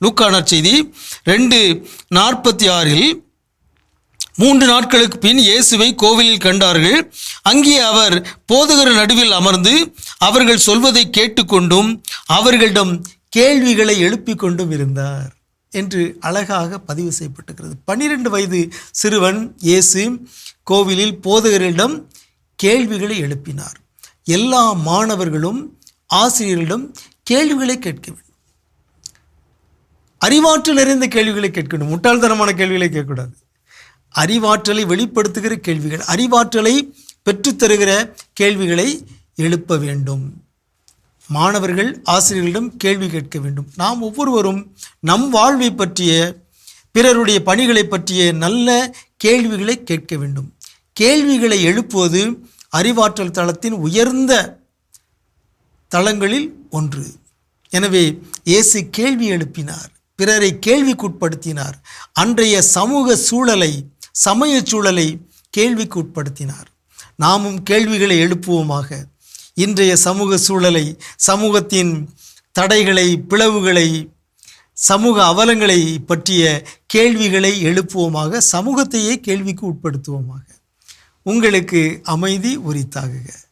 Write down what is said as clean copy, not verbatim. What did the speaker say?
லூக்கா நற்செய்தி 2:46 3 நாட்களுக்கு பின் இயேசுவை கோவிலில் கண்டார்கள். அங்கே அவர் போதகர் நடுவில் அமர்ந்து அவர்கள் சொல்வதை கேட்டுக்கொண்டும் அவர்களிடம் கேள்விகளை எழுப்பிக் கொண்டும் இருந்தார் என்று அழகாக பதிவு செய்யப்பட்டிருக்கிறது. 12 வயது சிறுவன் இயேசு கோவிலில் போதகரிடம் கேள்விகளை எழுப்பினார். எல்லா மாணவர்களும் ஆசிரியர்களிடம் கேள்விகளை கேட்க வேண்டும். அறிவாற்றல் நிறைந்த கேள்விகளை கேட்க வேண்டும். முட்டாள்தனமான கேள்விகளை கேட்கக்கூடாது. அறிவாற்றலை வெளிப்படுத்துகிற கேள்விகள், அறிவாற்றலை பெற்றுத்தருகிற கேள்விகளை எழுப்ப வேண்டும். மாணவர்கள் ஆசிரியர்களிடம் கேள்வி கேட்க வேண்டும். நாம் ஒவ்வொருவரும் நம் வாழ்வை பற்றிய, பிறருடைய பணிகளை பற்றிய நல்ல கேள்விகளை கேட்க வேண்டும். கேள்விகளை எழுப்புவது அறிவாற்றல் தளத்தின் உயர்ந்த தளங்களில் ஒன்று. எனவே இயேசு கேள்வி எழுப்பினார், பிறரை கேள்விக்குட்படுத்தினார். அன்றைய சமூக சூழலை, சமய சூழலை கேள்விக்குட்படுத்தினார். நாமும் கேள்விகளை எழுப்புவோமாக. இன்றைய சமூக சூழலை, சமூகத்தின் தடைகளை, பிளவுகளை, சமூக அவலங்களை பற்றிய கேள்விகளை எழுப்புவோமாக. சமூகத்தையே கேள்விக்கு உட்படுத்துவோமாக. உங்களுக்கு அமைதி உரித்தாகுக.